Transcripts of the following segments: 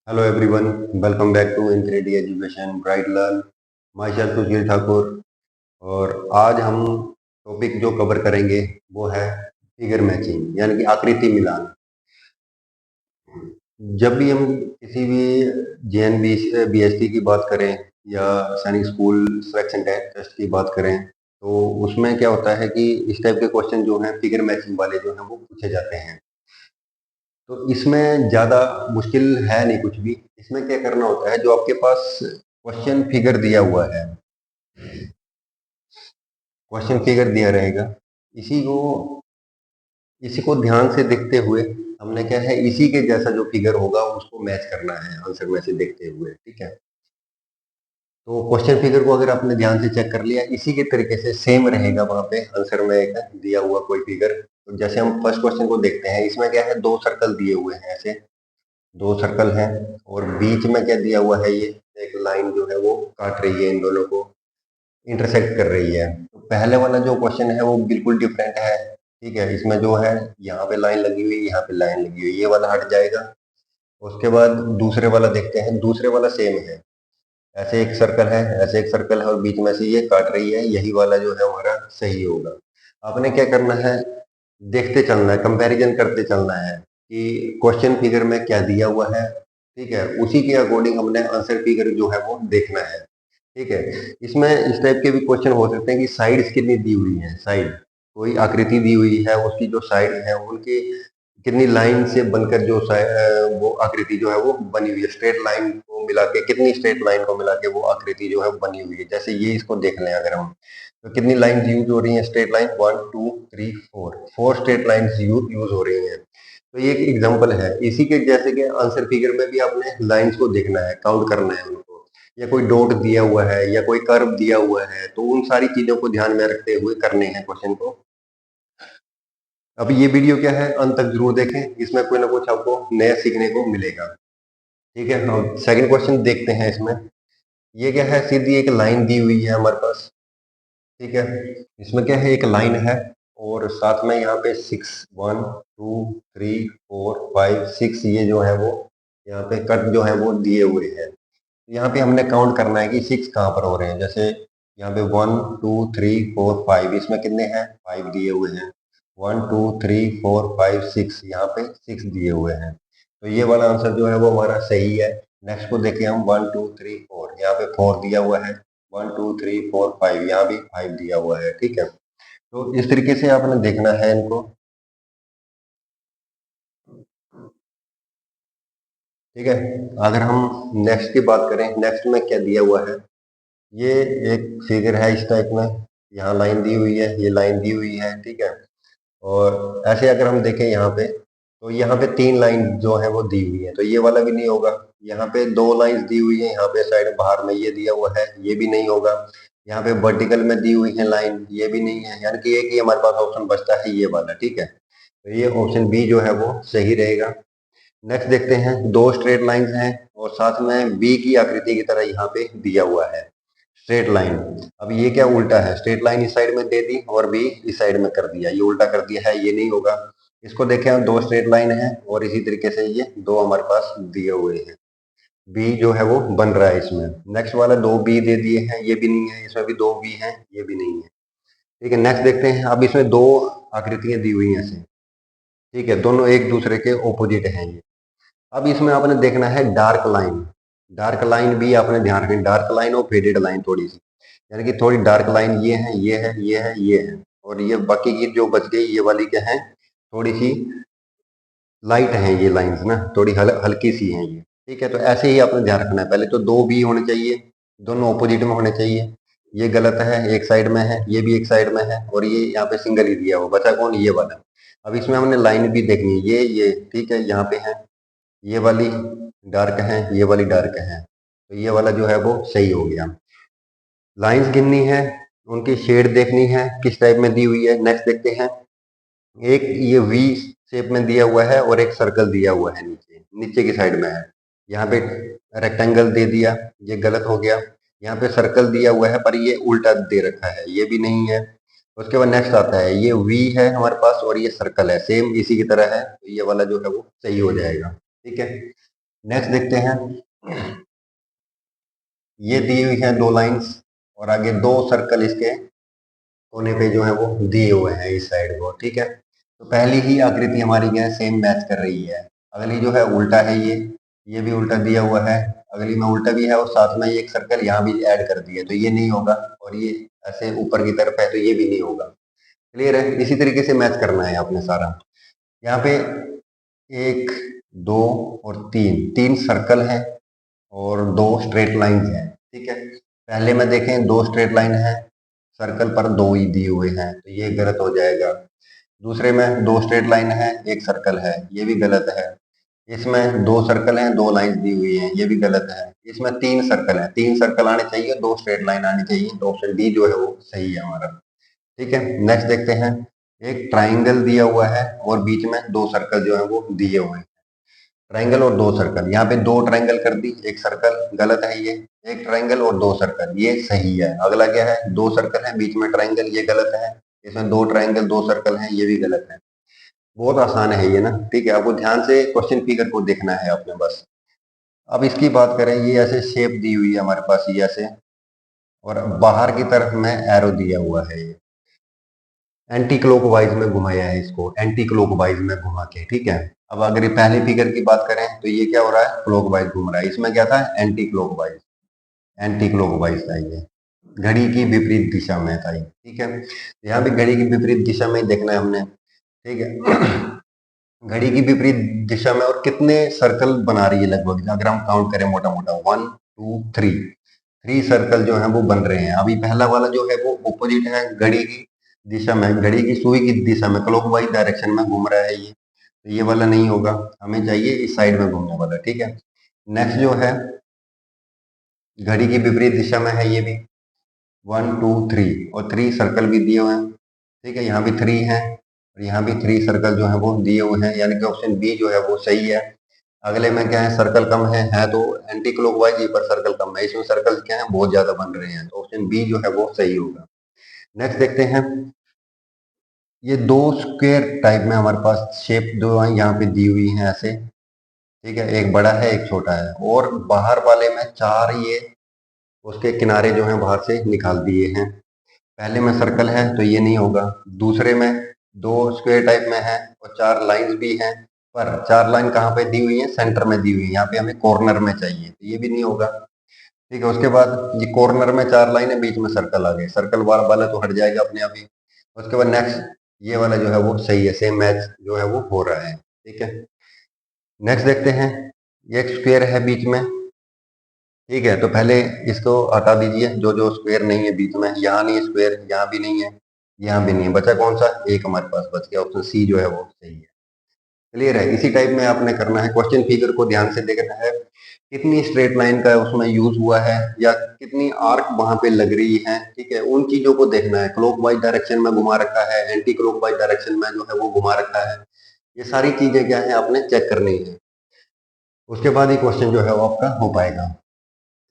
Hello everyone, welcome back to Infinity Education Bright Learn. myself सुशील ठाकुर। और आज हम topic जो कवर करेंगे वो है फिगर मैचिंग यानी कि आकृति मिलान। जब भी हम किसी भी जेएनबी बीएससी की बात करें या सैनिक स्कूल सिलेक्शन टेस्ट की बात करें तो उसमें क्या होता है कि इस टाइप के क्वेश्चन जो हैं फिगर मैचिंग वाले जो हैं वो पूछे जाते हैं। तो इसमें ज़्यादा मुश्किल है नहीं कुछ भी। इसमें क्या करना होता है, जो आपके पास क्वेश्चन फिगर दिया हुआ है, क्वेश्चन फिगर दिया रहेगा, इसी को इसी को ध्यान से देखते हुए हमने क्या है, इसी के जैसा जो फिगर होगा उसको मैच करना है आंसर में से देखते हुए। ठीक है, तो क्वेश्चन फिगर को अगर आपने ध्यान से चेक कर लिया, इसी के तरीके से सेम रहेगा वहां पे आंसर में एक दिया हुआ कोई फिगर। तो जैसे हम फर्स्ट क्वेश्चन को देखते हैं, इसमें क्या है, दो सर्कल दिए हुए हैं, ऐसे दो सर्कल हैं और बीच में क्या दिया हुआ है, ये एक लाइन जो है वो काट रही है, इन दोनों को इंटरसेक्ट कर रही है। तो पहले वाला जो क्वेश्चन है वो बिल्कुल डिफरेंट है। ठीक है, इसमें जो है यहाँ पे लाइन लगी हुई, यहाँ पे लाइन लगी हुई, ये वाला हट जाएगा। उसके बाद दूसरे वाला देखते हैं, दूसरे वाला सेम है, ऐसे एक सर्कल है, ऐसे एक सर्कल है और बीच में से ये काट रही है, यही वाला जो है हमारा सही होगा। आपने क्या करना है, देखते चलना है, कंपैरिजन करते चलना है कि क्वेश्चन फिगर में क्या दिया हुआ है। ठीक है, उसी के अकॉर्डिंग हमने आंसर फिगर जो है वो देखना है। ठीक है, इसमें इस टाइप के भी क्वेश्चन हो सकते हैं कि साइड्स कितनी दी हुई है, साइड कोई आकृति दी हुई है, उसकी जो साइड है उनकी कितनी लाइन से बनकर जो वो आकृति जो है वो बनी हुई है, स्ट्रेट लाइन को मिला के, कितनी स्ट्रेट लाइन को मिला के वो आकृति जो है बनी हुई है। जैसे ये इसको देख लें अगर हम, तो कितनी लाइन यूज हो रही है, straight line 1 2 3 4, 4 straight line use हो रही हैं। तो ये एक एग्जांपल है इसी के जैसे कि आंसर फिगर में भी आपने लाइंस को देखना है, काउंट करना है उनको, या कोई डॉट दिया हुआ है या कोई कर्व दिया हुआ है, तो उन सारी चीजों को ध्यान में रखते हुए करने हैं क्वेश्चन को। अब ये वीडियो क्या है, अंत तक जरूर देखें, इसमें कोई ना कुछ आपको नया सीखने को मिलेगा। ठीक है, हम सेकंड क्वेश्चन देखते हैं। इसमें ये क्या है, सीधी एक लाइन दी हुई है हमारे पास। ठीक है, इसमें क्या है, एक लाइन है और साथ में यहाँ पे 6 1 2 3 4 5 6 ये जो है वो यहाँ पे कट जो है वो दिए हुए हैं। यहाँ पे हमने काउंट करना है कि 6 कहाँ पर हो रहे हैं। जैसे यहाँ पे 1 2 3 4 5, इसमें कितने हैं, 5 दिए हुए हैं। 1 2 3 4 5 6, यहाँ पे 6 दिए हुए हैं। तो ये वाला आंसर जो है वो हमारा सही है। नेक्स्ट को देखें हम, 1 2 3 4, यहाँ पे 4 दिया हुआ है। 1 2 3 4 5, यहाँ भी 5 दिया हुआ है। ठीक है, तो इस तरीके से आपने देखना है इनको। ठीक है, अगर हम नेक्स्ट की बात करें, नेक्स्ट में क्या दिया हुआ है, ये एक फिगर है इस टाइप में, यहाँ लाइन दी हुई है, ये लाइन दी हुई है। ठीक है, और ऐसे अगर हम देखें यहाँ पे, तो यहाँ पे 3 लाइन जो है वो दी हुई है, तो ये वाला भी नहीं होगा। यहाँ पे 2 लाइंस दी हुई है, यहाँ पे साइड बाहर में ये दिया हुआ है, ये भी नहीं होगा। यहाँ पे वर्टिकल में दी हुई है लाइन, ये भी नहीं है, यानी कि एक ही हमारे पास ऑप्शन बचता है, ये वाला। ठीक है, तो ये ऑप्शन बी जो है वो सही रहेगा। नेक्स्ट देखते हैं, दो स्ट्रेट लाइंस हैं और साथ में बी की आकृति की तरह यहाँ पे दिया हुआ है स्ट्रेट लाइन। अब ये क्या उल्टा है, स्ट्रेट लाइन इस साइड में दे दी और बी इस साइड में कर दिया, ये उल्टा कर दिया है, ये नहीं होगा। इसको देखें हम, दो स्ट्रेट लाइन है और इसी तरीके से ये दो हमारे पास दिए हुए हैं, बी जो है वो बन रहा है इसमें। नेक्स्ट वाला दो बी दे दिए हैं, ये भी नहीं है, इसमें भी दो बी है, ये भी नहीं है। ठीक है, नेक्स्ट देखते हैं। अब इसमें दो आकृतियां दी हुई हैं ऐसे। ठीक है, दोनों एक दूसरे के ऑपोजिट हैं ये। अब इसमें आपने देखना है डार्क लाइन, डार्क लाइन भी आपने ध्यान रखनी, डार्क लाइन और फेडेड लाइन थोड़ी सी, यानी कि थोड़ी डार्क लाइन ये है, ये है, ये है, ये है, और ये बाकी की जो बच गई ये वाली क्या है, थोड़ी सी लाइट है, ये लाइंस ना थोड़ी हल्की सी हैं ये। ठीक है, तो ऐसे ही आपने ध्यान रखना है। पहले तो दो बी होने चाहिए, दोनों ऑपोजिट में होने चाहिए। ये गलत है, एक साइड में है, ये भी एक साइड में है, और ये यहाँ पे सिंगल ही दिया हुआ, बचा कौन, ये वाला। अब इसमें हमने लाइन भी देखनी है, ये ठीक है, यहाँ पे है, ये वाली डार्क है, ये वाली डार्क है, तो ये वाला जो है वो सही हो गया। लाइंस गिननी है, उनकी शेड देखनी है किस टाइप में दी हुई है। नेक्स्ट देखते हैं, एक ये वी शेप में दिया हुआ है और एक सर्कल दिया हुआ है, नीचे नीचे की साइड में है। यहाँ पे रेक्टेंगल दे दिया, ये गलत हो गया। यहाँ पे सर्कल दिया हुआ है पर ये उल्टा दे रखा है, ये भी नहीं है। उसके बाद नेक्स्ट आता है, ये वी है हमारे पास और ये सर्कल है, सेम इसी की तरह है, तो ये वाला जो है वो सही हो जाएगा। ठीक है, नेक्स्ट देखते हैं, ये दी हुई है दो लाइंस और आगे दो सर्कल इसके कोने पे जो है वो दिए हुए हैं इस साइड को, ठीक है। तो पहली ही आकृति हमारी क्या है, सेम मैच कर रही है। अगली जो है उल्टा है, ये भी उल्टा दिया हुआ है, अगली में उल्टा भी है और साथ में एक सर्कल यहाँ भी ऐड कर दिया, तो ये नहीं होगा। और ये ऐसे ऊपर की तरफ है तो ये भी नहीं होगा। क्लियर है, इसी तरीके से मैच करना है आपने सारा। यहाँ पे एक, दो और तीन, तीन सर्कल है और दो स्ट्रेट लाइन है, ठीक है। पहले में देखें दो स्ट्रेट लाइन है, सर्कल पर दो ही दिए हुए हैं, तो ये गलत हो जाएगा। दूसरे में दो स्ट्रेट लाइन है, एक सर्कल है, ये भी गलत है। इसमें दो सर्कल हैं, दो लाइन दी हुई हैं, ये भी गलत है। इसमें तीन सर्कल है, तीन सर्कल आने चाहिए, दो स्ट्रेट लाइन आनी चाहिए, तो ऑप्शन डी जो है वो सही है हमारा। ठीक है, नेक्स्ट देखते हैं। एक ट्राइंगल दिया हुआ है और बीच में दो सर्कल जो है वो दिए हुए हैं। ट्राइंगल और दो सर्कल, यहाँ पे दो ट्राइंगल कर दी, एक सर्कल, गलत है ये। एक ट्राइंगल और दो सर्कल, ये सही है। अगला क्या है, दो सर्कल है बीच में ट्राइंगल, ये गलत है। इसमें दो ट्राइंगल दो सर्कल हैं, ये भी गलत है। बहुत आसान है ये ना, ठीक है। आपको ध्यान से क्वेश्चन फिगर को देखना है आपने बस। अब इसकी बात करें, ये ऐसे शेप दी हुई है हमारे पास, ये ऐसे, और बाहर की तरफ में एरो दिया हुआ है। ये एंटी क्लॉकवाइज में घुमाया है इसको, एंटी क्लॉकवाइज में घुमा के, ठीक है। अब अगर ये पहले फिगर की बात करें तो ये क्या हो रहा है, क्लॉकवाइज घूम रहा है। इसमें क्या था, एंटी क्लॉकवाइज, एंटी क्लॉकवाइज था ये, घड़ी की विपरीत दिशा में था ये, ठीक है। यहाँ पे घड़ी की विपरीत दिशा में देखना है हमने, ठीक है। घड़ी की विपरीत दिशा में और कितने सर्कल बना रही है लगभग, अगर हम काउंट करें मोटा मोटा, one two three, three circle जो है वो बन रहे हैं। अभी पहला वाला जो है वो ऑपोजिट है, घड़ी की दिशा में, घड़ी की सुई की दिशा में, क्लॉकवाइज डायरेक्शन में घूम रहा है ये, तो ये वाला नहीं होगा, हमें चाहिए इस साइड में घूमने वाला, ठीक है। नेक्स्ट जो है, घड़ी की विपरीत दिशा में है ये भी, वन टू थ्री, और थ्री सर्कल भी दिए हुए हैं, ठीक है। यहाँ भी थ्री है और यहाँ भी थ्री सर्कल जो है वो दिए हुए हैं, यानी कि ऑप्शन बी जो है वो सही है। अगले में क्या है, सर्कल कम है तो एंटी क्लॉकवाइज, ये पर सर्कल कम है, इसमें सर्कल क्या है बहुत ज्यादा बन रहे हैं, तो ऑप्शन बी जो है वो सही होगा। नेक्स्ट देखते हैं, ये दो स्क्वायर टाइप में हमारे पास शेप दो है यहाँ पे दी हुई है ऐसे, ठीक है। एक बड़ा है एक छोटा है, और बाहर वाले में चार ये उसके किनारे जो है बाहर से निकाल दिए हैं। पहले में सर्कल है तो ये नहीं होगा। दूसरे में दो स्क्वायर टाइप में है और चार लाइंस भी हैं, पर चार लाइन कहाँ पे दी हुई है, सेंटर में दी हुई है, यहाँ पे हमें कॉर्नर में चाहिए, तो ये भी नहीं होगा, ठीक है। उसके बाद ये कॉर्नर में चार लाइन है, बीच में सर्कल आ गए, सर्कल वाला तो हट जाएगा अपने आप ही। उसके बाद नेक्स्ट ये वाला जो है वो सही है, सेम मैच जो है वो हो रहा है, ठीक है। नेक्स्ट देखते हैं, ये एक स्क्वायर है बीच में, ठीक है। तो पहले इसको हटा दीजिए, जो जो स्क्वायर नहीं है बीच में, यहाँ नहीं है स्क्वायर, यहाँ भी नहीं है, यहाँ भी नहीं है, बचा कौन सा, एक हमारे पास बच गया, ऑप्शन सी जो है वो सही है। क्लियर है, इसी टाइप में आपने करना है, क्वेश्चन फिगर को ध्यान से देखना है, कितनी स्ट्रेट लाइन का उसमें यूज हुआ है या कितनी आर्क वहां पे लग रही है, ठीक है। उन चीजों को देखना है, क्लॉकवाइज डायरेक्शन में घुमा रखा है, एंटी क्लॉकवाइज डायरेक्शन में जो है वो घुमा रखा है, ये सारी चीजें क्या है आपने चेक करनी है, उसके बाद ही क्वेश्चन जो है वो आपका हो पाएगा,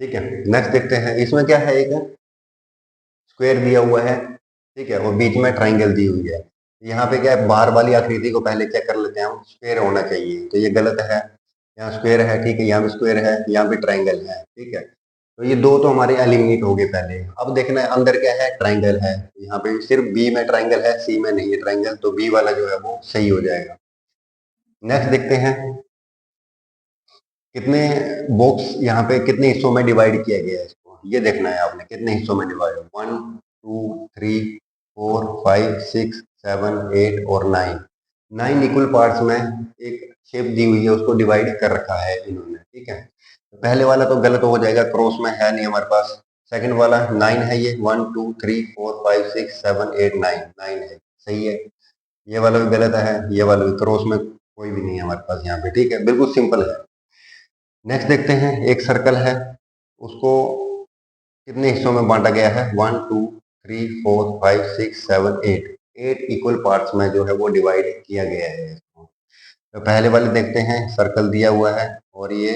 ठीक है। नेक्स्ट देखते हैं, इसमें क्या है, एक स्क्वायर दिया हुआ है, ठीक है, और बीच में ट्राइंगल दी हुई है। यहाँ पे क्या है, बाहर वाली आकृति को पहले चेक कर लेते हैं हम, स्क्वायर होना चाहिए, तो ये गलत है। यहाँ स्क्वायर है, ठीक है, यहाँ भी स्क्वायर है, यहाँ भी ट्राइंगल है, ठीक है। तो ये दो तो हमारे एलिमिनेट हो गए पहले। अब देखना है अंदर क्या है, ट्राइंगल है, यहाँ पे सिर्फ बी में ट्राइंगल है, सी में नहीं है ट्राइंगल, तो बी वाला जो है वो सही हो जाएगा। नेक्स्ट देखते हैं, कितने बॉक्स यहाँ पे कितने हिस्सों में डिवाइड किया गया है इसको, ये देखना है आपने, कितने हिस्सों में divide, one two three four five six seven eight और नाइन, नाइन इक्वल पार्ट्स में एक शेप दी हुई है, उसको डिवाइड कर रखा है इन्होंने, ठीक है। तो पहले वाला तो गलत हो जाएगा, क्रॉस में है नहीं हमारे पास। सेकंड वाला नाइन है, ये one two three four five six seven eight nine, nine है, सही है। ये वाला भी गलत है, ये वाला भी, क्रॉस में कोई भी नहीं है हमारे पास यहाँ पे, ठीक है, बिल्कुल सिंपल है। नेक्स्ट देखते हैं, एक सर्कल है, उसको कितने हिस्सों में बांटा गया है, one two three four five six seven eight, eight equal parts में जो है वो डिवाइड किया गया है इसको। तो पहले वाले देखते हैं, सर्कल दिया हुआ है और ये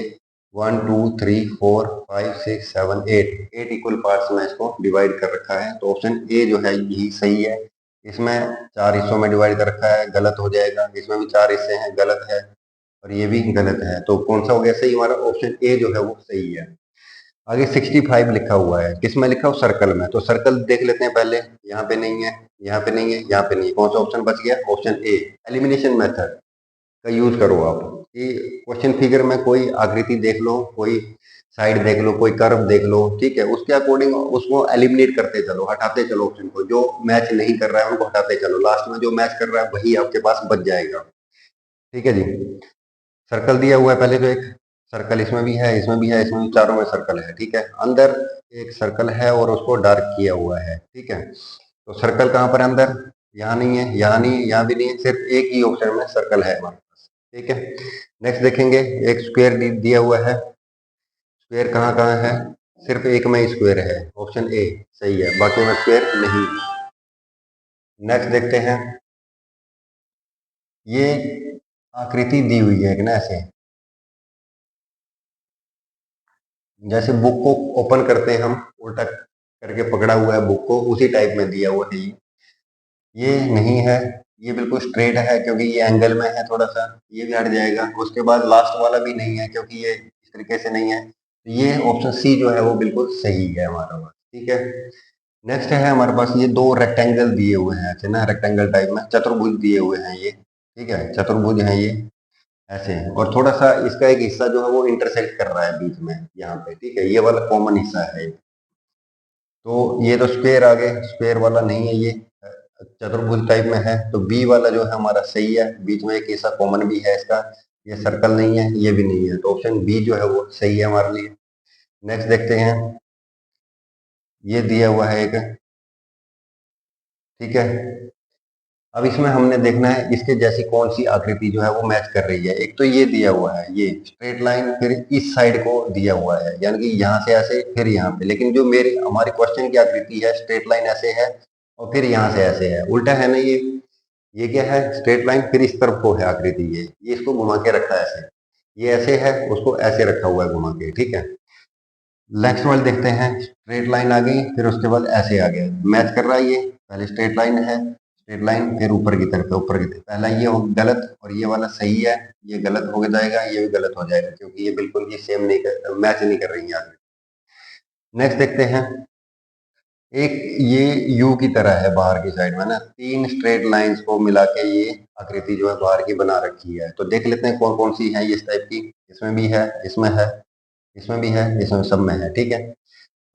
one two three four five six seven eight, eight equal parts में इसको डिवाइड कर रखा है, तो ऑप्शन ए जो है यही सही है। इसमें चार हिस्सों में डिवाइड कर रखा है, गलत हो जाएगा, इसमें भी चार हिस्से हैं, गलत है। और ये भी गलत है। तो कौन सा हो गया सही? हमारा ऑप्शन ए जो है वो सही है। आगे 65 लिखा हुआ है, किस में लिखा हो? सर्कल में। तो सर्कल देख लेते हैं पहले। यहाँ पे नहीं है, यहाँ पे नहीं है, यहाँ पे नहीं है। कौन सा ऑप्शन बच गया? Option A. एलिमिनेशन मेथड का यूज करो आप कि क्वेश्चन फिगर में कोई आकृति देख लो, कोई साइड देख लो, कोई कर्व देख लो, ठीक है, उसके अकॉर्डिंग उसको एलिमिनेट करते चलो, हटाते चलो ऑप्शन को। जो मैच नहीं कर रहा है उनको हटाते चलो, लास्ट में जो मैच कर रहा है वही आपके पास बच जाएगा। ठीक है जी। सर्कल दिया हुआ है पहले तो एक सर्कल, इसमें भी है, इसमें भी है, इसमें भी, चारों में सर्कल है। ठीक है, अंदर एक सर्कल है और उसको डार्क किया हुआ है। ठीक है, तो सर्कल कहाँ पर है? अंदर। यहाँ नहीं है, यहाँ नहीं है, यहाँ भी नहीं है, सिर्फ एक ही ऑप्शन में सर्कल है हमारे पास। ठीक है, नेक्स्ट देखेंगे। एक स्क्वायर दिया हुआ है। स्क्वायर कहाँ कहाँ है? सिर्फ एक में स्क्वायर है, ऑप्शन ए सही है, बाकी में स्क्वायर नहीं है। नेक्स्ट देखते हैं। ये आकृति दी हुई है कि ना, ऐसे जैसे बुक को ओपन करते हैं हम, उल्टा करके पकड़ा हुआ है बुक को, उसी टाइप में दिया हुआ है ये नहीं है। ये बिल्कुल स्ट्रेट है क्योंकि ये एंगल में है थोड़ा सा, ये भी हट जाएगा। उसके बाद लास्ट वाला भी नहीं है क्योंकि ये इस तरीके से नहीं है। तो ये ऑप्शन सी जो है वो बिल्कुल सही है हमारा पास। ठीक है, नेक्स्ट है हमारे पास ये दो रेक्टेंगल दिए हुए हैं, ऐसे ना, रेक्टेंगल टाइप में चतुर्भुज दिए हुए हैं ये। ठीक है, चतुर्भुज है ये ऐसे, और थोड़ा सा इसका एक हिस्सा जो है वो इंटरसेक्ट कर रहा है बीच में यहाँ पे। ठीक है, ये वाला कॉमन हिस्सा है। तो ये तो स्क्वायर आ गए, स्क्वायर वाला नहीं है ये, चतुर्भुज टाइप में है। तो बी वाला जो है हमारा सही है, बीच में एक हिस्सा कॉमन भी है इसका। ये सर्कल नहीं है, ये भी नहीं है, तो ऑप्शन बी जो है वो सही है हमारे लिए। नेक्स्ट देखते हैं। ये दिया हुआ है एक, ठीक है, अब इसमें हमने देखना है इसके जैसी कौन सी आकृति जो है वो मैच कर रही है। एक तो ये दिया हुआ है, ये स्ट्रेट लाइन, फिर इस साइड को दिया हुआ है, यानी कि यहाँ से ऐसे, फिर यहाँ पे। लेकिन जो मेरी हमारी क्वेश्चन की आकृति है, स्ट्रेट लाइन ऐसे है और फिर यहाँ से ऐसे है, उल्टा है ना ये क्या है? स्ट्रेट लाइन, फिर इस तरफ को है आकृति, ये इसको घुमा के रखा है ऐसे, ये ऐसे है, उसको ऐसे रखा हुआ है घुमा के। ठीक है, नेक्स्ट वाले देखते हैं। स्ट्रेट लाइन आ गई, फिर उसके बाद ऐसे आ गया, मैच कर रहा है ये। पहले स्ट्रेट लाइन है, स्ट्रेट लाइन, फिर ऊपर की तरफ है, ऊपर की तरफ। पहला ये गलत और ये वाला सही है, ये गलत हो जाएगा, ये भी गलत हो जाएगा क्योंकि ये बिल्कुल ही सेम नहीं कर, मैच नहीं कर रही है आगे। नेक्स्ट देखते हैं। एक ये यू की तरह है बाहर की साइड में ना, तीन स्ट्रेट लाइंस को मिला के ये आकृति जो है बाहर की बना रखी है। तो देख लेते हैं कौन कौन सी है ये इस टाइप की। इसमें भी है, इसमें है, इसमें भी है, इसमें, सब में है। ठीक है,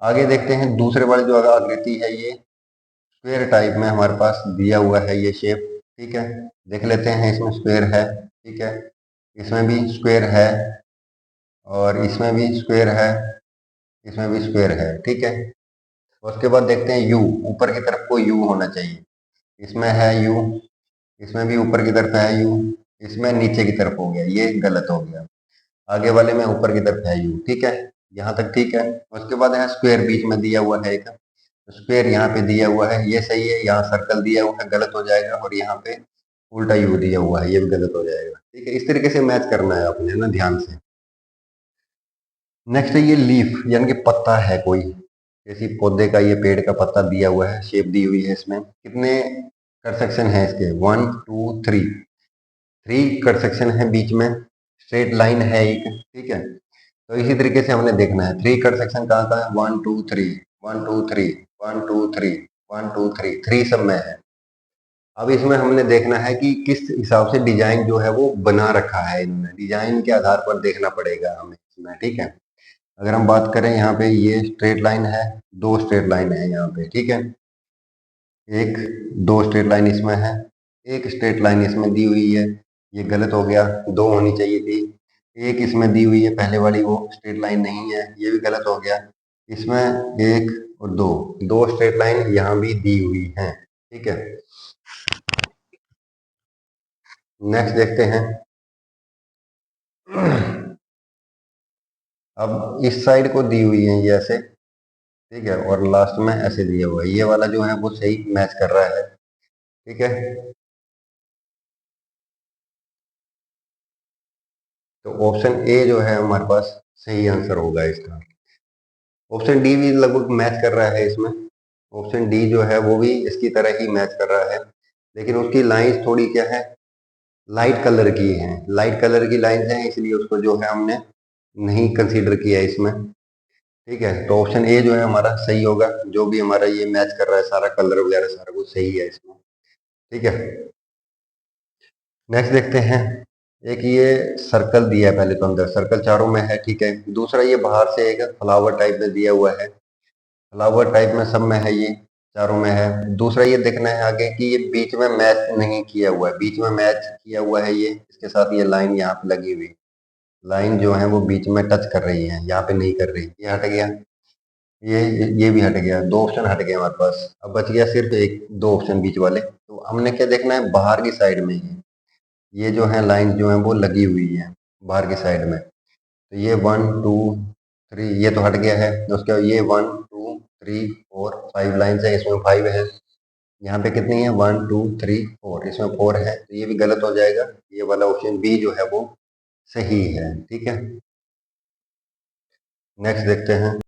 आगे देखते हैं दूसरे वाली जो आकृति है, ये स्क्वायर टाइप में हमारे पास दिया हुआ है ये शेप। ठीक है, देख लेते हैं, इसमें स्क्वायर है। ठीक है, इसमें भी स्क्वायर है, और इसमें भी स्क्वायर है, इसमें भी स्क्वायर है। ठीक है, उसके बाद देखते हैं यू, ऊपर की तरफ को यू होना चाहिए। इसमें है यू, इसमें भी ऊपर की तरफ है यू, इसमें नीचे की तरफ हो गया, ये गलत हो गया। आगे वाले में ऊपर की तरफ है यू। ठीक है, यहाँ तक ठीक है। उसके बाद है स्क्वायर, बीच में दिया हुआ है एक स्क्वायर, यहाँ पे दिया हुआ है, ये सही है। यहाँ सर्कल दिया हुआ है, गलत हो जाएगा, और यहाँ पे उल्टा यू दिया हुआ है, ये भी गलत हो जाएगा। ठीक है, इस तरीके से मैच करना है आपने ना, ध्यान से। नेक्स्ट है ये लीफ, यानी कि पत्ता है कोई, जैसे पौधे का ये पेड़ का पत्ता दिया हुआ है, शेप दी हुई है। इसमें कितने कर सेक्शन है इसके? 1 2 3, 3 कर सेक्शन है बीच में, स्ट्रेट लाइन है एक। ठीक है, तो इसी तरीके से हमने देखना है 3 कट सेक्शन कहाँ कहाँ है? 1 2 3, 1 2 3, 1 2 3, 1 2 3, 3 सब में है। अब इसमें हमने देखना है कि किस हिसाब से डिजाइन जो है वो बना रखा है इन्होंने, डिजाइन के आधार पर देखना पड़ेगा हमें इसमें। ठीक है, अगर हम बात करें, यहाँ पे ये स्ट्रेट लाइन है, दो स्ट्रेट लाइन है यहाँ पे। ठीक है, एक, दो स्ट्रेट लाइन इसमें है, एक स्ट्रेट लाइन इसमें दी हुई है, ये गलत हो गया, दो होनी चाहिए थी। एक इसमें दी हुई है पहले वाली, वो स्ट्रेट लाइन नहीं है, ये भी गलत हो गया। इसमें एक और दो, दो स्ट्रेट लाइन यहाँ भी दी हुई है। ठीक है, नेक्स्ट देखते हैं। अब इस साइड को दी हुई है ये ऐसे, ठीक है, और लास्ट में ऐसे दिया हुआ है, ये वाला जो है वो सही मैच कर रहा है। ठीक है, तो ऑप्शन ए जो है हमारे पास सही आंसर होगा इसका। ऑप्शन डी भी लगभग मैच कर रहा है इसमें, ऑप्शन डी जो है वो भी इसकी तरह ही मैच कर रहा है, लेकिन उसकी लाइंस थोड़ी क्या है, लाइट कलर की है, लाइट कलर की लाइन है, इसलिए उसको जो है हमने नहीं कंसीडर किया इसमें। ठीक है, तो ऑप्शन ए जो है हमारा सही होगा। जो भी हमारा ये मैच कर रहा है सारा कलर वगैरह सारा कुछ सही है इसमें। ठीक है, नेक्स्ट देखते हैं। एक ये सर्कल दिया है, पहले तो अंदर सर्कल चारों में है। ठीक है, दूसरा ये बाहर से एक फ्लावर टाइप में दिया हुआ है, फ्लावर टाइप में सब में है, ये चारों में है। दूसरा ये देखना है आगे कि ये बीच में मैच नहीं किया हुआ है, बीच में मैच किया हुआ है ये इसके साथ, ये लाइन यहाँ पे लगी हुई, लाइन जो है वो बीच में टच कर रही है, यहाँ पे नहीं कर रही, ये हट गया। ये भी हट गया, दो ऑप्शन हट गए हमारे पास। अब बच गया सिर्फ एक दो ऑप्शन बीच वाले। तो हमने क्या देखना है, बाहर की साइड में ये जो है लाइन जो है वो लगी हुई है बाहर की साइड में। तो ये 1 2 3 ये तो हट गया है। उसके बाद ये 1 2 3 4 5 लाइन है, इसमें 5 है। यहाँ पे कितनी है, 1 2 3 4, इसमें 4 है, तो ये भी गलत हो जाएगा। ये वाला ऑप्शन बी जो है वो सही है। ठीक है, नेक्स्ट देखते हैं।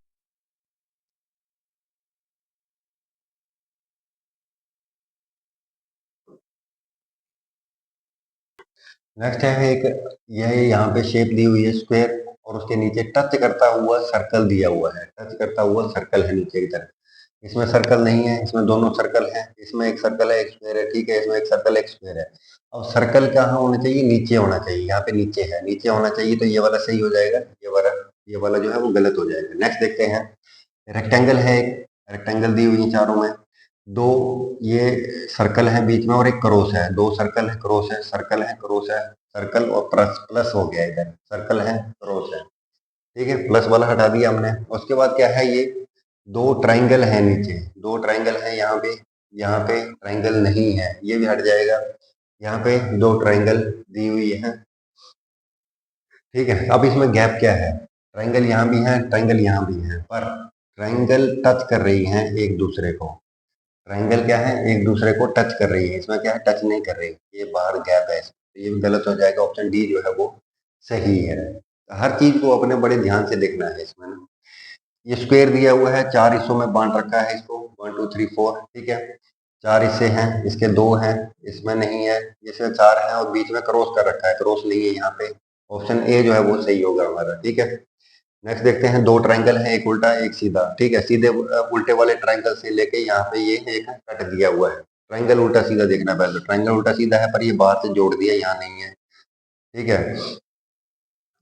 नेक्स्ट है एक, यह यहाँ पे शेप दी हुई है स्क्वायर, और उसके नीचे टच करता हुआ सर्कल दिया हुआ है, टच करता हुआ सर्कल है नीचे की तरफ। इसमें सर्कल नहीं है, इसमें दोनों सर्कल हैं, इसमें एक सर्कल है एक स्क्वायर है। ठीक है, इसमें एक सर्कल एक स्क्वायर है। अब सर्कल कहाँ होना चाहिए, नीचे होना चाहिए, यहाँ पे नीचे है, नीचे होना चाहिए, तो ये वाला सही हो जाएगा, ये वाला जो है वो गलत हो जाएगा। नेक्स्ट देखते हैं। रेक्टेंगल है एक, रेक्टेंगल दी हुई है चारों में, दो ये सर्कल है बीच में और एक क्रॉस है, दो सर्कल है क्रॉस है, सर्कल है क्रॉस है, सर्कल और प्लस प्लस हो गया इधर, सर्कल है क्रॉस है। ठीक है, प्लस वाला हटा दिया हमने। उसके बाद क्या है, ये दो ट्राइंगल है नीचे, दो ट्राइंगल है यहाँ पे, यहाँ पे ट्राइंगल नहीं है, ये भी हट जाएगा। यहाँ पे दो ट्राइंगल दी हुई है। ठीक है, अब इसमें गैप क्या है, ट्राइंगल यहाँ भी है ट्राइंगल यहाँ भी है, पर ट्राइंगल टच कर रही हैं एक दूसरे को। ट्राइंगल क्या है, एक दूसरे को टच कर रही है, इसमें क्या है, टच नहीं कर रही, ये बाहर गैप है इसमें, तो ये भी गलत हो जाएगा। ऑप्शन डी जो है वो सही है। हर चीज को अपने बड़े ध्यान से देखना है इसमें ना। ये स्क्वायर दिया हुआ है, चार हिस्सों में बांट रखा है इसको, 1 2 3 4। ठीक है, चार हिस्से हैं, इसके दो हैं, इसमें नहीं है, इसमें चार हैं, और बीच में क्रॉस कर रखा है, क्रॉस नहीं है यहाँ पे। ऑप्शन ए जो है वो सही होगा हमारा। ठीक है, नेक्स्ट देखते हैं। दो ट्रायंगल है, एक उल्टा एक सीधा। ठीक है, सीधे उल्टे वाले ट्रायंगल से लेके यहाँ पे ये एक कट दिया हुआ है। ट्रायंगल उल्टा सीधा देखना, पहले ट्रायंगल उल्टा सीधा है, पर ये बाहर से जोड़ दिया, यहाँ नहीं है। ठीक है,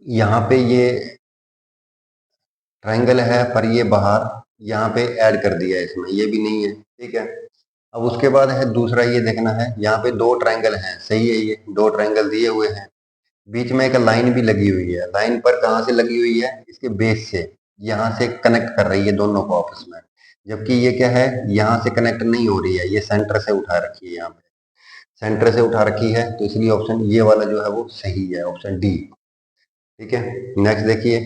यहाँ पे ये ट्रायंगल है, पर ये बाहर यहाँ पे ऐड कर दिया है इसमें, ये भी नहीं है। ठीक है, अब उसके बाद है दूसरा, ये देखना है, यहाँ पे दो ट्रायंगल हैं, सही है, ये दो ट्रायंगल दिए हुए हैं, बीच में एक लाइन भी लगी हुई है। लाइन पर कहाँ से लगी हुई है, इसके बेस से, यहाँ से कनेक्ट कर रही है दोनों को आपस में। जबकि ये क्या है, यहाँ से कनेक्ट नहीं हो रही है, ये सेंटर से उठा रखी है, यहाँ पे सेंटर से उठा रखी है, तो इसलिए ऑप्शन ये वाला जो है वो सही है, ऑप्शन डी। ठीक है, नेक्स्ट देखिए।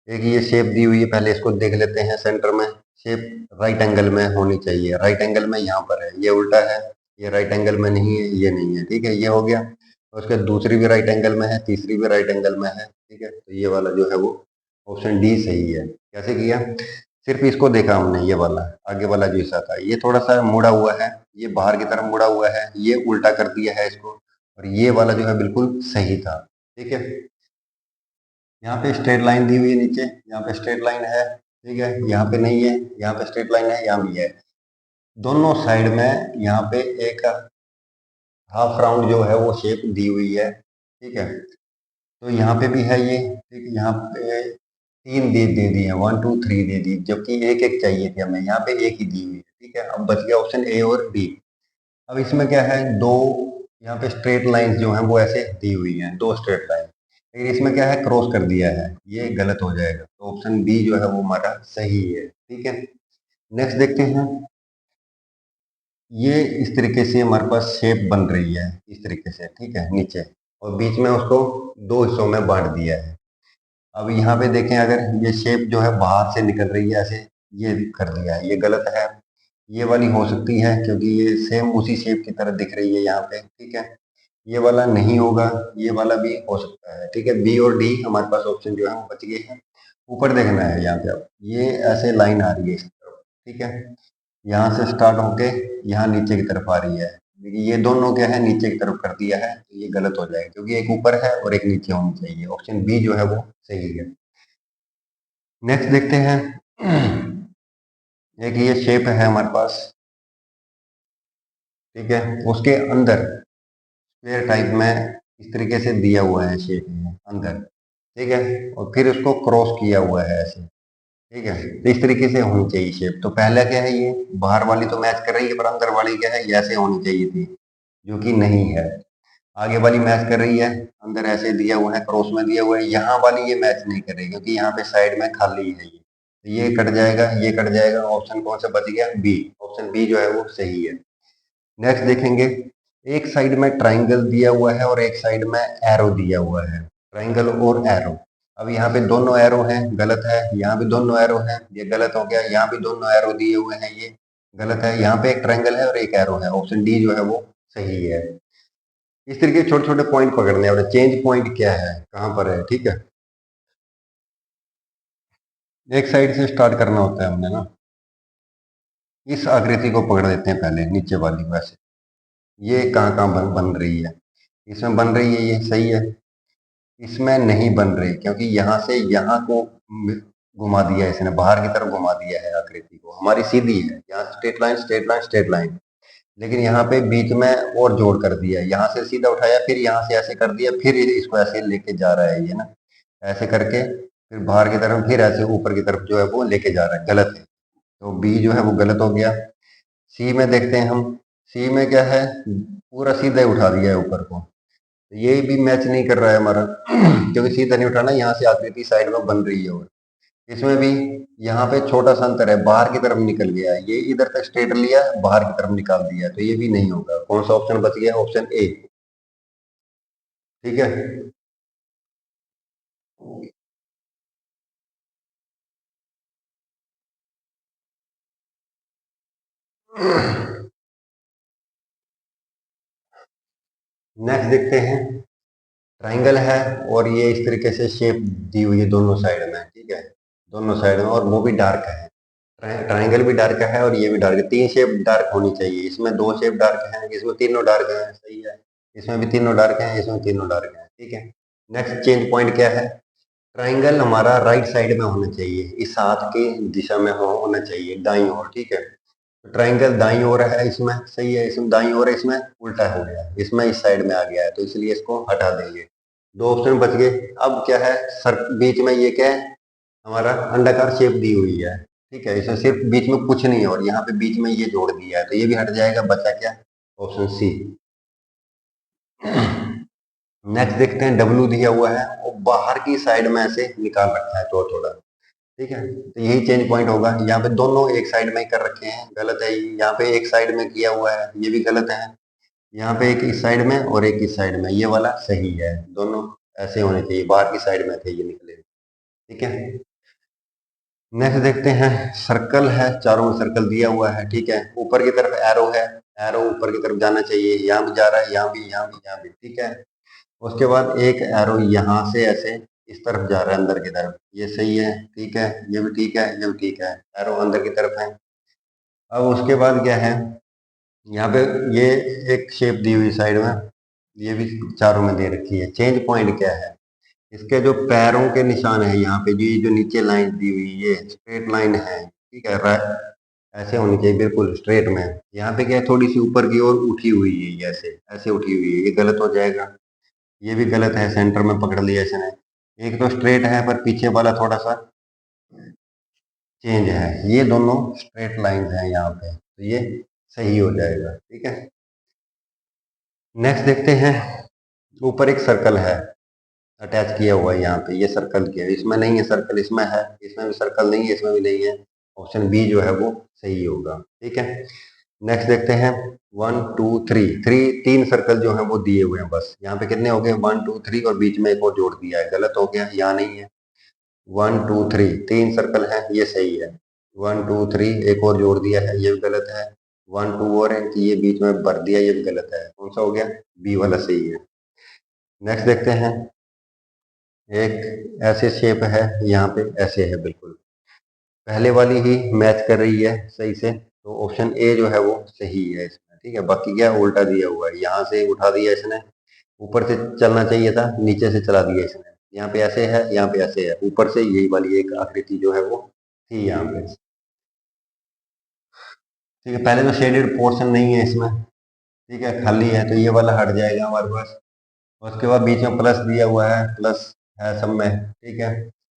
एक ये शेप दी हुई है, पहले इसको देख लेते हैं। सेंटर में शेप राइट एंगल में होनी चाहिए, राइट एंगल में यहाँ पर है, ये उल्टा है, ये राइट एंगल में नहीं है, ये नहीं है। ठीक है, ये हो गया। उसके दूसरी भी राइट एंगल में है, तीसरी भी राइट एंगल में है। ठीक है, तो ये वाला जो है वो ऑप्शन डी सही है। कैसे किया, सिर्फ इसको देखा हमने, ये वाला आगे वाला जो हिस्सा था ये थोड़ा सा मुड़ा हुआ है, ये बाहर की तरफ मुड़ा हुआ है, ये उल्टा कर दिया है इसको, और ये वाला जो है बिल्कुल सही था। ठीक है, यहाँ पे स्ट्रेट लाइन दी हुई है नीचे, यहाँ पे स्ट्रेट लाइन है। ठीक है, यहाँ पे नहीं है, यहाँ पे स्ट्रेट लाइन है, यहाँ भी है। दोनों साइड में यहाँ पे एक हाफ राउंड जो है वो शेप दी हुई है। ठीक है, तो यहाँ पे भी है ये। ठीक है, यहाँ पे तीन दे दी है, 1 2 3 दे दी, जबकि एक एक चाहिए थी हमें, यहाँ पे एक ही दी हुई है। ठीक है, अब बच गया ऑप्शन ए और बी। अब इसमें क्या है, दो यहाँ पे स्ट्रेट लाइंस जो हैं वो ऐसे दी हुई हैं, दो स्ट्रेट लाइन, लेकिन इसमें क्या है, क्रॉस कर दिया है, ये गलत हो जाएगा। तो ऑप्शन बी जो है वो हमारा सही है। ठीक है, नेक्स्ट देखते हैं। ये इस तरीके से हमारे पास शेप बन रही है, इस तरीके से। ठीक है, नीचे, और बीच में उसको दो हिस्सों में बांट दिया है। अब यहाँ पे देखें, अगर ये शेप जो है बाहर से निकल रही है ऐसे, ये कर दिया है, ये गलत है। ये वाली हो सकती है, क्योंकि ये सेम उसी शेप की तरह दिख रही है यहाँ पे। ठीक है, ये वाला नहीं होगा, ये वाला भी हो सकता है। ठीक है, बी और डी हमारे पास ऑप्शन जो है वो बच गए हैं। ऊपर देखना है यहाँ पे, अब ये ऐसे लाइन आ रही है इस तरफ। ठीक है, यहाँ से स्टार्ट होके यहाँ नीचे की तरफ आ रही है, ये दोनों क्या है, नीचे की तरफ कर दिया है, तो ये गलत हो जाएगा क्योंकि एक ऊपर है और एक नीचे होनी चाहिए। ऑप्शन बी जो है वो सही है। नेक्स्ट देखते हैं। एक ये शेप है हमारे पास, ठीक है, उसके अंदर स्क्वायर टाइप में इस तरीके से दिया हुआ है शेप में अंदर, ठीक है, और फिर उसको क्रॉस किया हुआ है ऐसे, ठीक है। तो इस तरीके से होनी चाहिए शेप। तो पहला क्या है, ये बाहर वाली तो मैच कर रही है, पर अंदर वाली क्या है, ये ऐसे होनी चाहिए थी, जो कि नहीं है। आगे वाली मैच कर रही है, अंदर ऐसे दिया हुआ है, क्रॉस में दिया हुआ है। यहाँ वाली ये मैच नहीं कर रही क्योंकि यहाँ पे साइड में खाली है ये, तो ये कट जाएगा, ये कट जाएगा। ऑप्शन कौन सा बच गया, बी। ऑप्शन बी जो है वो सही है। नेक्स्ट देखेंगे, एक साइड में ट्राइंगल दिया हुआ है और एक साइड में एरो दिया हुआ है, ट्राइंगल और एरो। अब यहाँ पे दोनों एरो हैं, गलत है। यहाँ भी दोनों एरो हैं, ये गलत हो गया। यहाँ भी दोनों एरो दिए हुए हैं, ये गलत है। यहाँ पे एक ट्राइंगल है और एक एरो है, ऑप्शन डी जो है वो सही है। इस तरीके छोटे छोटे पॉइंट पकड़ने हैं, और चेंज पॉइंट क्या है, कहाँ पर है, ठीक है। एक साइड से स्टार्ट करना होता है हमने ना। इस आकृति को पकड़ लेते हैं पहले, नीचे वाली। वैसे ये कहाँ कहाँ बन रही है, इसमें बन रही है, ये सही है। इसमें नहीं बन रही क्योंकि यहाँ से यहाँ को घुमा दिया है इसने, बाहर की तरफ घुमा दिया है आकृति को। हमारी सीधी है, यहाँ straight line straight line straight line, लेकिन यहाँ पे बीच में और जोड़ कर दिया है। यहाँ से सीधा उठाया, फिर यहाँ से ऐसे कर दिया, फिर इसको ऐसे लेके जा रहा है ये ना, ऐसे करके फिर बाहर की तरफ, फिर ऐसे ऊपर की तरफ जो है वो लेके जा रहा है, गलत है। तो बी जो है वो गलत हो गया। सी में देखते हैं हम। सी में क्या है, पूरा सीधा ही उठा दिया है ऊपर को, तो ये भी मैच नहीं कर रहा है हमारा। क्योंकि सीधा नहीं उठाना, यहाँ से आकृति साइड में बन रही है, और इसमें भी यहाँ पे छोटा सा अंतर है, बाहर की तरफ निकल गया है। ये इधर तक स्ट्रेट लिया, बाहर की तरफ निकाल दिया, तो ये भी नहीं होगा। कौन सा ऑप्शन बच गया, ऑप्शन ए, ठीक है। नेक्स्ट देखते हैं। ट्राइंगल है और ये इस तरीके से शेप दी हुई है दोनों साइड में, ठीक है, दोनों साइड में, और वो भी डार्क है। ट्राइंगल भी डार्क है और ये भी डार्क है। तीन शेप डार्क होनी चाहिए, इसमें दो शेप डार्क हैं, इसमें तीनों डार्क हैं, सही है। इसमें भी तीनों डार्क हैं, इसमें तीनों डार्क हैं, ठीक है। नेक्स्ट चेंज पॉइंट क्या है, ट्राइंगल हमारा राइट साइड में होना चाहिए, इस हाथ की दिशा में होना चाहिए, दाईं ओर, ठीक है। तो ट्राइंगल दाईं ओर है इसमें, सही है, इसमें दाईं ओर है, इसमें उल्टा हो गया, इसमें इस साइड में आ गया है, तो इसलिए इसको हटा देंगे। दो ऑप्शन बच गए। अब क्या है, सर बीच में ये क्या है, हमारा अंडाकार शेप दी हुई है, ठीक है। इसमें सिर्फ बीच में कुछ नहीं है, और यहाँ पे बीच में ये जोड़ दिया है, तो ये भी हट जाएगा। बचा क्या, ऑप्शन सी। नेक्स्ट देखते हैं, डब्लू दिया हुआ है और बाहर की साइड में ऐसे निकाल रखा है थोड़ा थोड़ा, ठीक है। तो यही चेंज पॉइंट होगा। यहाँ पे दोनों एक साइड में ही कर रखे हैं, गलत है ये। यहाँ पे एक साइड में किया हुआ है, ये भी गलत है। यहाँ पे एक इस साइड में और एक इस साइड में, ये वाला सही है। दोनों ऐसे होने चाहिए, बाहर की साइड में थे ये निकले, ठीक है। नेक्स्ट देखते हैं, सर्कल है, चारों में सर्कल दिया हुआ है, ठीक है। ऊपर की तरफ एरो है, एरो ऊपर की तरफ जाना चाहिए, यहाँ भी जा रहा है, यहाँ भी, यहाँ भी, यहाँ भी, ठीक है। उसके बाद एक एरो यहाँ से ऐसे इस तरफ जा रहा है, अंदर की तरफ, ये सही है, ठीक है। ये भी ठीक है, ये भी ठीक है, एरो अंदर की तरफ है। अब उसके बाद क्या है, यहाँ पे ये एक शेप दी हुई साइड में, ये भी चारों में दे रखी है। चेंज पॉइंट क्या है, इसके जो पैरों के निशान है यहाँ पे, जो नीचे लाइन दी हुई, ये स्ट्रेट लाइन है, ठीक है। ऐसे होनी चाहिए, बिल्कुल स्ट्रेट में। यहाँ पे क्या है, थोड़ी सी ऊपर की ओर उठी हुई है, ये ऐसे ऐसे उठी हुई है, ये गलत हो जाएगा। ये भी गलत है, सेंटर में पकड़ लिया इसने। एक तो स्ट्रेट है पर पीछे वाला थोड़ा सा चेंज है, ये दोनों स्ट्रेट लाइंस हैं यहाँ पे, तो ये सही हो जाएगा, ठीक है। नेक्स्ट देखते हैं, ऊपर एक सर्कल है अटैच किया हुआ है, यहाँ पे ये सर्कल किया है, इसमें नहीं है सर्कल, इसमें है, इसमें भी सर्कल नहीं है, इसमें भी नहीं है। ऑप्शन बी जो है वो सही होगा, ठीक है। नेक्स्ट देखते हैं, वन टू थ्री, तीन सर्कल जो है वो दिए हुए हैं बस। यहाँ पे कितने हो गए, वन टू थ्री, और बीच में एक और जोड़ दिया है, गलत हो गया, यहाँ नहीं है। वन टू थ्री, तीन सर्कल है, ये सही है। वन टू थ्री, एक और जोड़ दिया है, ये भी गलत है। वन टू और है कि ये बीच में भर दिया, ये भी गलत है। कौन सा हो गया, बी वाला सही है। नेक्स्ट देखते हैं, एक ऐसे शेप है, यहाँ पे ऐसे है, बिल्कुल पहले वाली ही मैच कर रही है सही से, तो ऑप्शन ए जो है वो सही है इसमें, ठीक है, बाकी क्या उल्टा दिया हुआ है, यहाँ से उठा दिया इसने, ऊपर से चलना चाहिए था, नीचे से चला दिया इसने, यहाँ पे ऐसे है, यहाँ पे ऐसे है, ऊपर से यही वाली एक आकृति जो है वो थी यहाँ पे। ठीक है, पहले तो शेडेड पोर्शन नहीं है इसमें, ठीक है, खाली है, तो ये वाला हट जाएगा हमारे पास। उसके बाद बीच में प्लस दिया हुआ है, प्लस है सब में, ठीक है।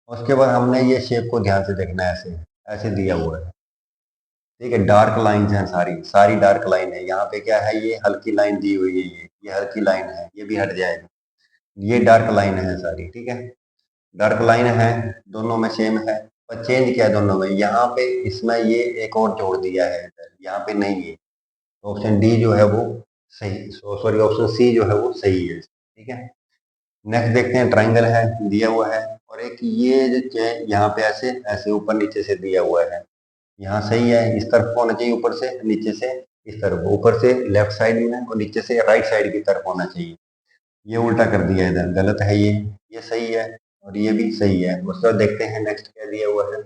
उसके बाद हमने ये शेप को ध्यान से देखना है, ऐसे ऐसे दिया हुआ है, ठीक है, डार्क लाइंस हैं, सारी सारी डार्क लाइन है। यहाँ पे क्या है, ये हल्की लाइन दी हुई है, ये हल्की लाइन है, ये भी हट जाएगा, ये डार्क लाइन है सारी, ठीक है, डार्क लाइन है, दोनों में सेम है, पर चेंज किया है दोनों में। यहाँ पे इसमें ये एक और जोड़ दिया है, यहाँ पे नहीं है, तो ऑप्शन डी जो है वो सही, सॉरी ऑप्शन सी जो है वो सही है, ठीक है। नेक्स्ट देखते हैं, ट्राइंगल है दिया हुआ है, और एक ये जो चेन यहाँ पे ऐसे ऐसे ऊपर नीचे से दिया हुआ है, यहाँ सही है, इस तरफ होना चाहिए, ऊपर से नीचे से इस तरफ, ऊपर से लेफ्ट साइड में और नीचे से राइट साइड की तरफ होना चाहिए, ये उल्टा कर दिया है इधर, गलत है ये सही है, और ये भी सही है। उसके बाद देखते हैं नेक्स्ट क्या दिया हुआ है।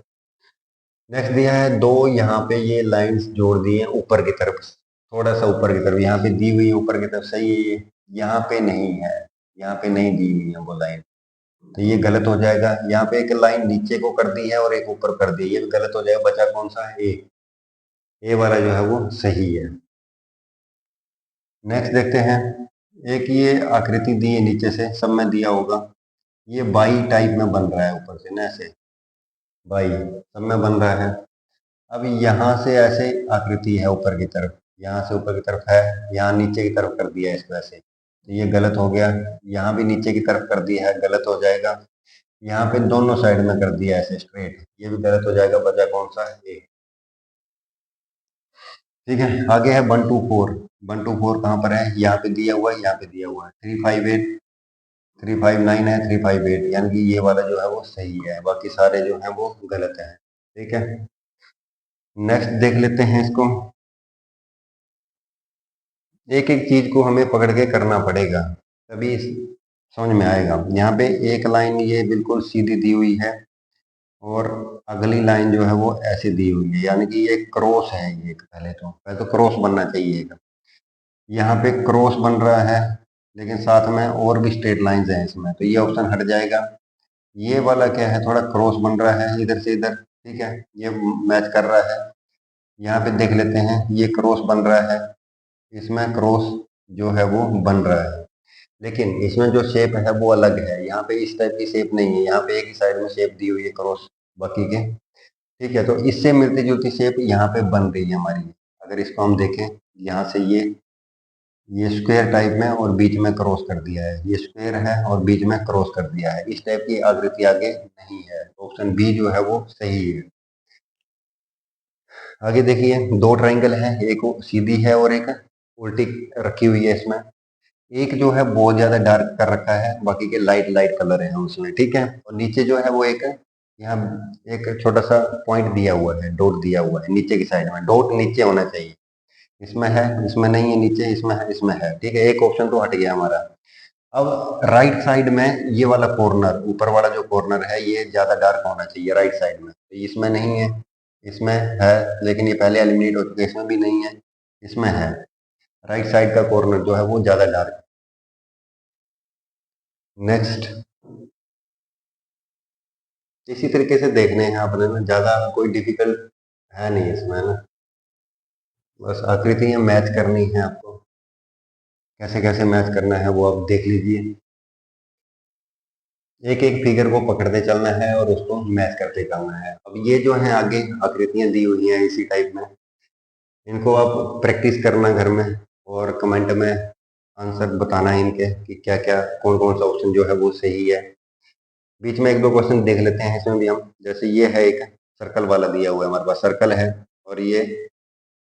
नेक्स्ट दिया है दो, यहाँ पे ये लाइंस जोड़ दी हैं ऊपर की तरफ, थोड़ा सा ऊपर की तरफ, यहाँ पे दी हुई है ऊपर की तरफ, सही है ये, यहाँ पे नहीं है, यहाँ पे नहीं दी हुई है वो लाइन, तो ये गलत हो जाएगा। यहाँ पे एक लाइन नीचे को कर दी है और एक ऊपर कर दी है, ये भी गलत हो जाएगा, बचा कौन सा है, ए वाला जो है वो सही है। नेक्स्ट देखते हैं, एक ये आकृति दी है नीचे से, सब में दिया होगा, ये बाई टाइप में बन रहा है ऊपर से ना, ऐसे बाई सब में बन रहा है। अब यहाँ से ऐसे आकृति है ऊपर की तरफ, यहाँ से ऊपर की तरफ है, यहाँ नीचे की तरफ कर दिया है इसको ऐसे, तो ये गलत हो गया। यहाँ भी नीचे की तरफ कर दिया है, गलत हो जाएगा। यहाँ पे दोनों साइड में कर दिया ऐसे स्ट्रेट, ये भी गलत हो जाएगा, बचा कौन सा है, ए। ठीक है, आगे है 1 2 4, 1 2 4 कहाँ पर है, यहाँ पे दिया हुआ है, यहाँ पे दिया हुआ है, 3 5 8, 3 5 9 है, 3 5 8, यानी कि ये वाला जो है वो सही है, बाकी सारे जो है वो गलत है, ठीक है। नेक्स्ट देख लेते हैं इसको, एक एक चीज को हमें पकड़ के करना पड़ेगा, तभी समझ में आएगा। यहाँ पे एक लाइन ये बिल्कुल सीधी दी हुई है, और अगली लाइन जो है वो ऐसे दी हुई है, यानी कि ये क्रॉस है, ये पहले तो क्रॉस बनना चाहिए। यहाँ पे क्रॉस बन रहा है, लेकिन साथ में और भी स्ट्रेट लाइंस हैं इसमें, तो ये ऑप्शन हट जाएगा। ये वाला क्या है, थोड़ा क्रॉस बन रहा है इधर से इधर, ठीक है, ये मैच कर रहा है। यहाँ पे देख लेते हैं, ये क्रॉस बन रहा है, इसमें क्रॉस जो है वो बन रहा है, लेकिन इसमें जो शेप है वो अलग है, यहाँ पे इस टाइप की शेप नहीं है, यहाँ पे एक ही साइड में शेप दी हुई है क्रॉस बाकी के, ठीक है, तो इससे मिलती जुलती शेप यहाँ पे बन रही है हमारी। अगर इसको हम देखें, यहाँ से ये स्क्वायर टाइप में और बीच में क्रॉस कर दिया है, ये स्क्वायर है और बीच में क्रॉस कर दिया है, इस टाइप की आकृति आगे नहीं है, ऑप्शन बी जो है वो सही है। आगे देखिए, दो ट्राइंगल है, एक सीधी है और एक उल्टी रखी हुई है इसमें, एक जो है बहुत ज्यादा डार्क कर रखा है, बाकी के लाइट लाइट कलर है उसमें, ठीक है, और नीचे जो है वो एक यहाँ एक छोटा सा पॉइंट दिया हुआ है, डॉट दिया हुआ है नीचे की साइड में, डॉट नीचे होना चाहिए, इसमें है, इसमें नहीं है, नीचे इसमें है, इसमें है, ठीक है, एक ऑप्शन तो हट गया हमारा। अब राइट साइड में ये वाला कॉर्नर, ऊपर वाला जो कॉर्नर है, ये ज्यादा डार्क होना चाहिए राइट साइड में, तो इसमें नहीं है, इसमें है, लेकिन ये पहले एलिमिनेट हो चुके, इसमें भी नहीं है, इसमें है, राइट साइड का कॉर्नर जो है वो ज्यादा डार्क। नेक्स्ट, इसी तरीके से देखने हैं आपने ना, ज्यादा कोई डिफिकल्ट है नहीं इसमें ना, बस आकृतियां मैच करनी है आपको, कैसे कैसे मैच करना है वो आप देख लीजिए, एक एक फिगर को पकड़ते चलना है और उसको मैच करते चलना है। अब ये जो है आगे आकृतियां दी हुई हैं इसी टाइप में, इनको आप प्रैक्टिस करना घर में, और कमेंट में आंसर बताना है इनके कि क्या क्या कौन कौन सा ऑप्शन जो है वो सही है। बीच में एक दो क्वेश्चन देख लेते हैं इसमें भी हम, जैसे ये है एक सर्कल वाला दिया हुआ है, हमारे पास सर्कल है और ये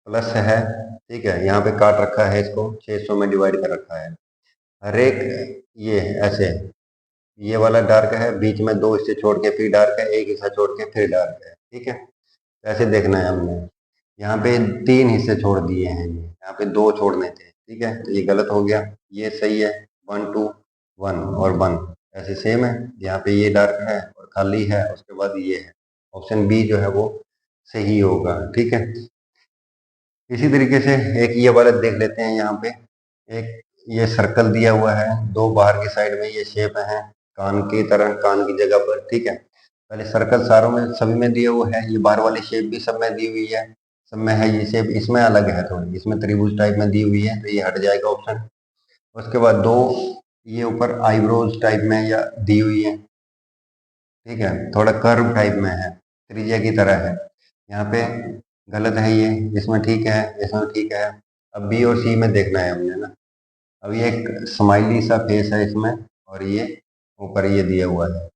प्लस है, ठीक है, यहाँ पे काट रखा है, इसको 600 में डिवाइड कर रखा है, हर एक ये ऐसे, ये वाला डार्क है, बीच में दो हिस्से छोड़ के फिर डार्क है, एक हिस्सा छोड़ के फिर डार्क है, ठीक है, ऐसे देखना है हमने। यहाँ पे 3 हिस्से छोड़ दिए हैं, ये यहाँ पे 2 छोड़ने थे, ठीक है, तो ये गलत हो गया, ये सही है, 1 2 1 और 1 ऐसे सेम है, यहाँ पे ये डार्क है और खाली है, उसके बाद ये है, ऑप्शन बी जो है वो सही होगा, ठीक है। इसी तरीके से एक ये वाला देख लेते हैं। यहाँ पे एक ये सर्कल दिया हुआ है, दो बाहर की साइड में ये शेप है कान की तरह, कान की जगह पर, ठीक है। पहले सर्कल सारों में सभी में दिया हुआ है, ये बाहर वाली शेप भी सब में दी हुई है, सब में है ये शेप, इसमें अलग है थोड़ी, इसमें त्रिभुज टाइप में दी हुई है तो ये हट जाएगा ऑप्शन। उसके बाद दो ये ऊपर आईब्रोज टाइप में या दी हुई है, ठीक है, थोड़ा कर्व टाइप में है, त्रिज्या की तरह है, यहाँ पे गलत है ये, इसमें ठीक है, इसमें ठीक है। अब बी और सी में देखना है हमने ना। अब ये एक स्माइली सा फेस है इसमें, और ये ऊपर ये दिया हुआ है,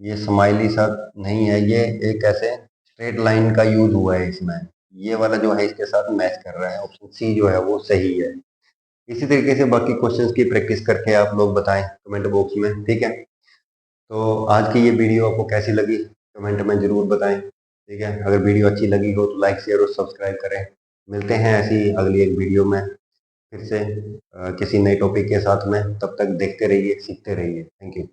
ये स्माइली सा नहीं है, ये एक ऐसे स्ट्रेट लाइन का यूज हुआ है इसमें, ये वाला जो है इसके साथ मैच कर रहा है, ऑप्शन सी जो है वो सही है। इसी तरीके से बाकी क्वेश्चंस की प्रैक्टिस करके आप लोग बताएं कमेंट बॉक्स में, ठीक है। तो आज की ये वीडियो आपको कैसी लगी कमेंट में ज़रूर बताएं, ठीक है। अगर वीडियो अच्छी लगी हो तो लाइक शेयर और सब्सक्राइब करें। मिलते हैं ऐसी अगली एक वीडियो में फिर से किसी नए टॉपिक के साथ में। तब तक देखते रहिए, सीखते रहिए। Thank you.